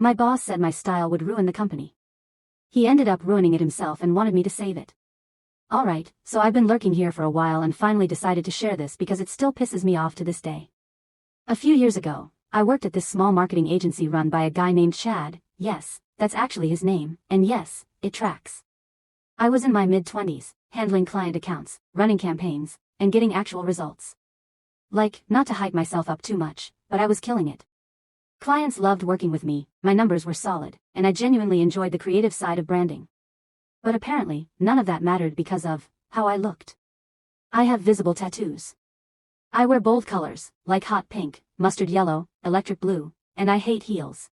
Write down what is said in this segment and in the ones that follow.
My boss said my style would ruin the company. He ended up ruining it himself and wanted me to save it. Alright, so I've been lurking here for a while and finally decided to share this because it still pisses me off to this day. A few years ago, I worked at this small marketing agency run by a guy named Chad. Yes, that's actually his name, and yes, it tracks. I was in my mid-20s, handling client accounts, running campaigns, and getting actual results. Like, not to hype myself up too much, but I was killing it. Clients loved working with me, my numbers were solid, and I genuinely enjoyed the creative side of branding. But apparently, none of that mattered because of how I looked. I have visible tattoos. I wear bold colors, like hot pink, mustard yellow, electric blue, and I hate heels.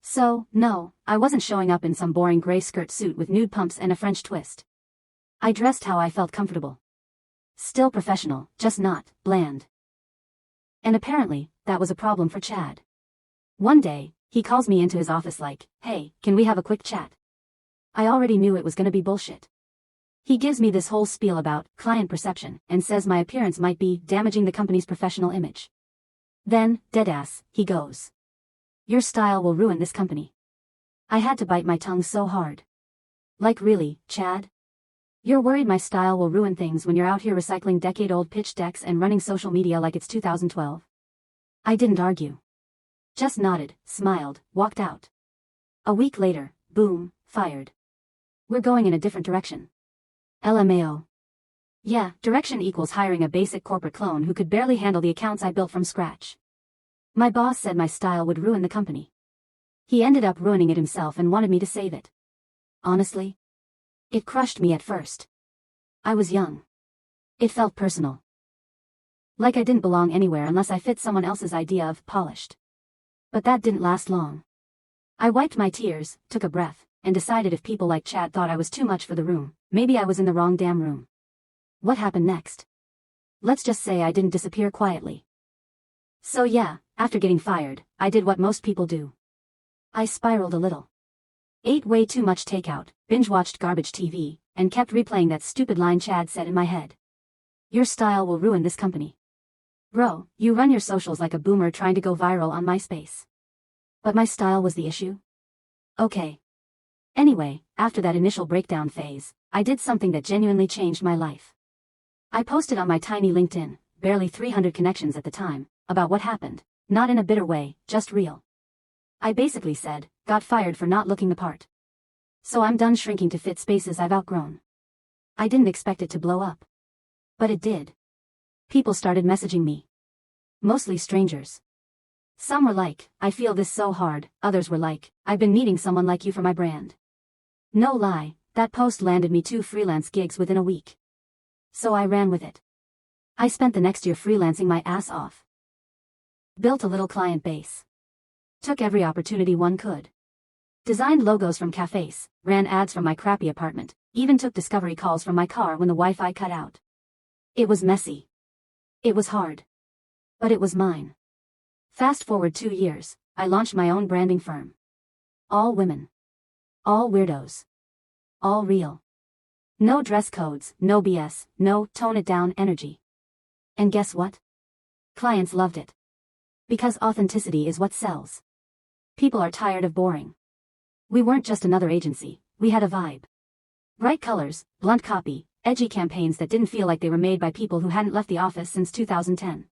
So, no, I wasn't showing up in some boring gray skirt suit with nude pumps and a French twist. I dressed how I felt comfortable. Still professional, just not bland. And apparently, that was a problem for Chad. One day, he calls me into his office like, "Hey, can we have a quick chat?" I already knew it was gonna be bullshit. He gives me this whole spiel about client perception and says my appearance might be damaging the company's professional image. Then, deadass, he goes, "Your style will ruin this company." I had to bite my tongue so hard. Like really, Chad? You're worried my style will ruin things when you're out here recycling decade-old pitch decks and running social media like it's 2012? I didn't argue. Just nodded, smiled, walked out. A week later, boom, fired. We're going in a different direction. LMAO. Yeah, direction equals hiring a basic corporate clone who could barely handle the accounts I built from scratch. My boss said my style would ruin the company. He ended up ruining it himself and wanted me to save it. Honestly, it crushed me at first. I was young. It felt personal. Like I didn't belong anywhere unless I fit someone else's idea of polished. But that didn't last long. I wiped my tears, took a breath, and decided if people like Chad thought I was too much for the room, maybe I was in the wrong damn room. What happened next? Let's just say I didn't disappear quietly. So yeah, after getting fired, I did what most people do. I spiraled a little. Ate way too much takeout, binge-watched garbage TV, and kept replaying that stupid line Chad said in my head. Your style will ruin this company. Bro, you run your socials like a boomer trying to go viral on MySpace. But my style was the issue? Okay. Anyway, after that initial breakdown phase, I did something that genuinely changed my life. I posted on my tiny LinkedIn, barely 300 connections at the time, about what happened, not in a bitter way, just real. I basically said, got fired for not looking the part. So I'm done shrinking to fit spaces I've outgrown. I didn't expect it to blow up. But it did. People started messaging me. Mostly strangers. Some were like, "I feel this so hard," others were like, "I've been needing someone like you for my brand." No lie, that post landed me 2 freelance gigs within a week. So I ran with it. I spent the next year freelancing my ass off. Built a little client base. Took every opportunity one could. Designed logos from cafes, ran ads from my crappy apartment, even took discovery calls from my car when the Wi-Fi cut out. It was messy. It was hard. But it was mine. Fast forward 2 years, I launched my own branding firm. All women. All weirdos. All real. No dress codes, no BS, no tone it down energy. And guess what? Clients loved it. Because authenticity is what sells. People are tired of boring. We weren't just another agency, we had a vibe. Bright colors, blunt copy, edgy campaigns that didn't feel like they were made by people who hadn't left the office since 2010.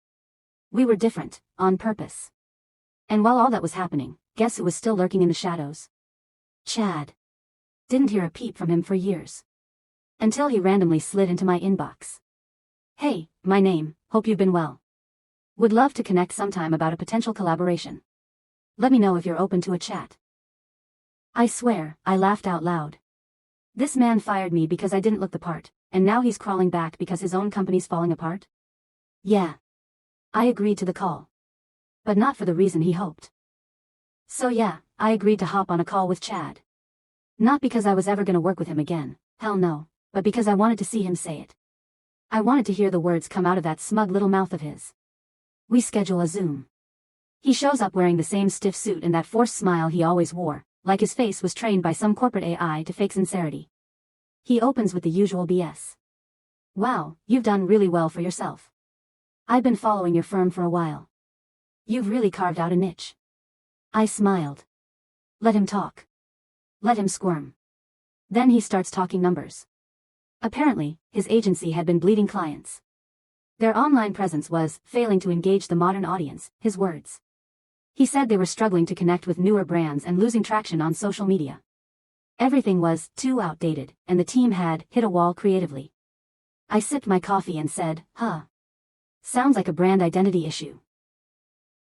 We were different, on purpose. And while all that was happening, guess who was still lurking in the shadows? Chad. Didn't hear a peep from him for years. Until he randomly slid into my inbox. "Hey, my name, hope you've been well. Would love to connect sometime about a potential collaboration. Let me know if you're open to a chat." I swear, I laughed out loud. This man fired me because I didn't look the part, and now he's crawling back because his own company's falling apart? Yeah. I agreed to the call. But not for the reason he hoped. So yeah, I agreed to hop on a call with Chad. Not because I was ever gonna work with him again, hell no, but because I wanted to see him say it. I wanted to hear the words come out of that smug little mouth of his. We schedule a Zoom. He shows up wearing the same stiff suit and that forced smile he always wore, like his face was trained by some corporate AI to fake sincerity. He opens with the usual BS. "Wow, you've done really well for yourself. I've been following your firm for a while. You've really carved out a niche." I smiled. Let him talk. Let him squirm. Then he starts talking numbers. Apparently, his agency had been bleeding clients. Their online presence was failing to engage the modern audience, his words. He said they were struggling to connect with newer brands and losing traction on social media. Everything was too outdated, and the team had hit a wall creatively. I sipped my coffee and said, sounds like a brand identity issue.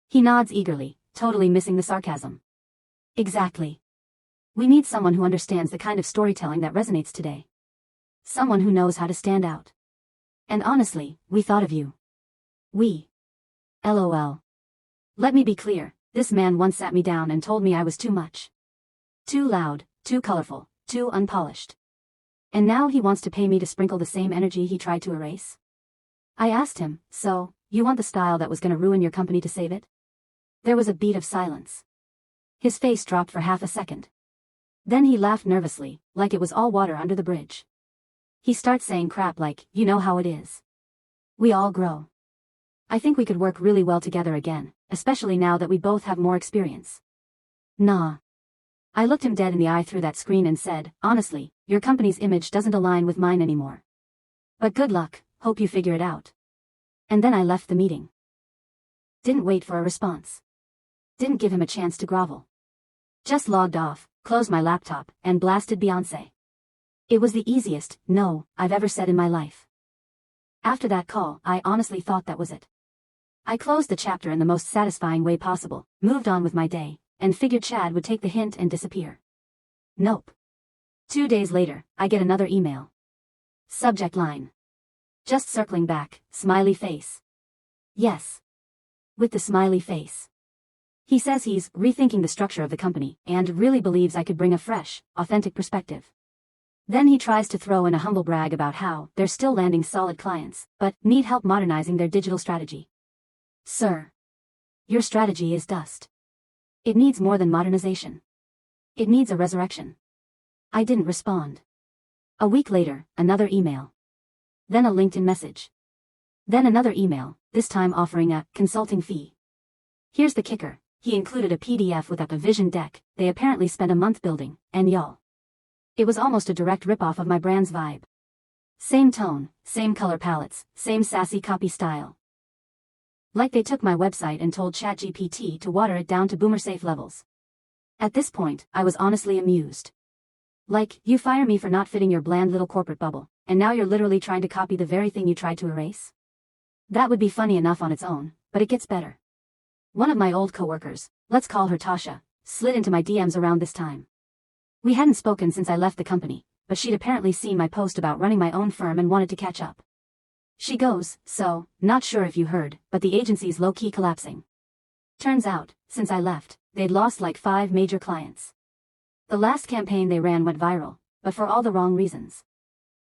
He nods eagerly, totally missing the sarcasm. Exactly. We need someone who understands the kind of storytelling that resonates today. Someone who knows how to stand out. And honestly, we thought of you. We. LOL. Let me be clear, this man once sat me down and told me I was too much. Too loud, too colorful, too unpolished. And now he wants to pay me to sprinkle the same energy he tried to erase? I asked him, so, you want the style that was gonna ruin your company to save it? There was a beat of silence. His face dropped for half a second. Then he laughed nervously, like it was all water under the bridge. He starts saying crap like, you know how it is. We all grow. I think we could work really well together again, especially now that we both have more experience. Nah. I looked him dead in the eye through that screen and said, honestly, your company's image doesn't align with mine anymore. But good luck, hope you figure it out. And then I left the meeting. Didn't wait for a response. Didn't give him a chance to grovel. Just logged off, closed my laptop, and blasted Beyoncé. It was the easiest no I've ever said in my life. After that call, I honestly thought that was it. I closed the chapter in the most satisfying way possible, moved on with my day, and figured Chad would take the hint and disappear. Nope. 2 days later, I get another email. Subject line. Just circling back, smiley face. Yes. With the smiley face. He says he's rethinking the structure of the company and really believes I could bring a fresh, authentic perspective. Then he tries to throw in a humble brag about how they're still landing solid clients, but need help modernizing their digital strategy. Sir. Your strategy is dust. It needs more than modernization. It needs a resurrection. I didn't respond. A week later, another email. Then a LinkedIn message. Then another email, this time offering a consulting fee. Here's the kicker, he included a PDF with a vision deck they apparently spent a month building, and y'all. It was almost a direct ripoff of my brand's vibe. Same tone, same color palettes, same sassy copy style. Like they took my website and told ChatGPT to water it down to boomer-safe levels. At this point, I was honestly amused. Like, you fire me for not fitting your bland little corporate bubble, and now you're literally trying to copy the very thing you tried to erase? That would be funny enough on its own, but it gets better. One of my old coworkers, let's call her Tasha, slid into my DMs around this time. We hadn't spoken since I left the company, but she'd apparently seen my post about running my own firm and wanted to catch up. She goes, so, not sure if you heard, but the agency's low-key collapsing. Turns out, since I left, they'd lost like 5 major clients. The last campaign they ran went viral, but for all the wrong reasons.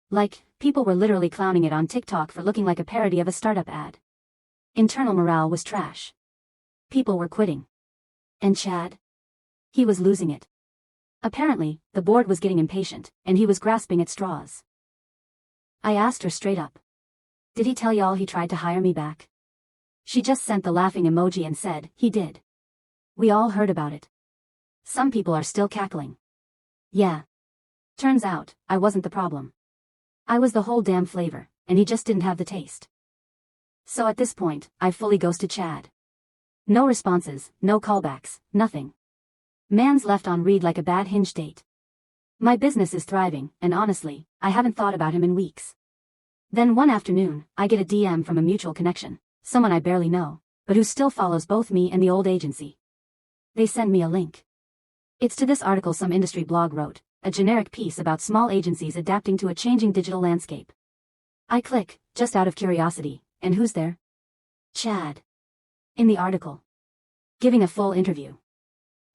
Like, people were literally clowning it on TikTok for looking like a parody of a startup ad. Internal morale was trash. People were quitting. And Chad? He was losing it. Apparently, the board was getting impatient, and he was grasping at straws. I asked her straight up. Did he tell y'all he tried to hire me back? She just sent the laughing emoji and said, he did. We all heard about it. Some people are still cackling. Yeah. Turns out, I wasn't the problem. I was the whole damn flavor, and he just didn't have the taste. So at this point, I fully ghosted Chad. No responses, no callbacks, nothing. Man's left on read like a bad Hinge date. My business is thriving, and honestly, I haven't thought about him in weeks. Then one afternoon, I get a DM from a mutual connection, someone I barely know, but who still follows both me and the old agency. They send me a link. It's to this article some industry blog wrote, a generic piece about small agencies adapting to a changing digital landscape. I click, just out of curiosity, and who's there? Chad. In the article. Giving a full interview.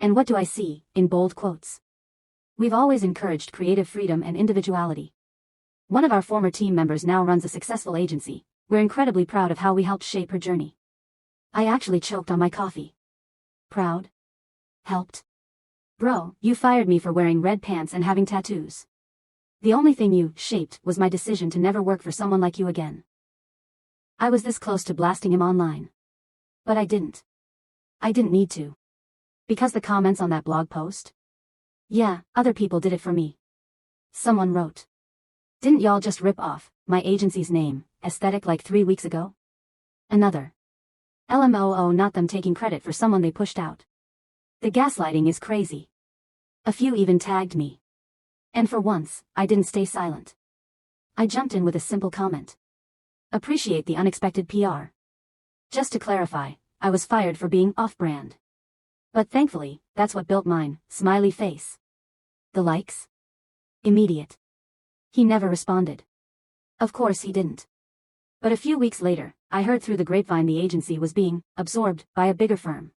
And what do I see, in bold quotes? We've always encouraged creative freedom and individuality. One of our former team members now runs a successful agency. We're incredibly proud of how we helped shape her journey. I actually choked on my coffee. Proud? Helped? Bro, you fired me for wearing red pants and having tattoos. The only thing you shaped was my decision to never work for someone like you again. I was this close to blasting him online. But I didn't. I didn't need to. Because the comments on that blog post, Yeah, other people did it for me. Someone wrote. Didn't y'all just rip off my agency's name, aesthetic, like 3 weeks ago? Another. LMOO, not them taking credit for someone they pushed out. The gaslighting is crazy. A few even tagged me. And for once, I didn't stay silent. I jumped in with a simple comment. Appreciate the unexpected PR. Just to clarify, I was fired for being off-brand. But thankfully, that's what built mine, smiley face. The likes? Immediate. He never responded. Of course he didn't. But a few weeks later, I heard through the grapevine the agency was being absorbed by a bigger firm.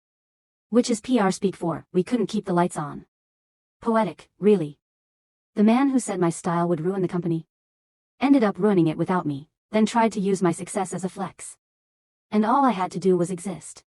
Which is PR speak for, we couldn't keep the lights on. Poetic, really. The man who said my style would ruin the company ended up ruining it without me, then tried to use my success as a flex. And all I had to do was exist.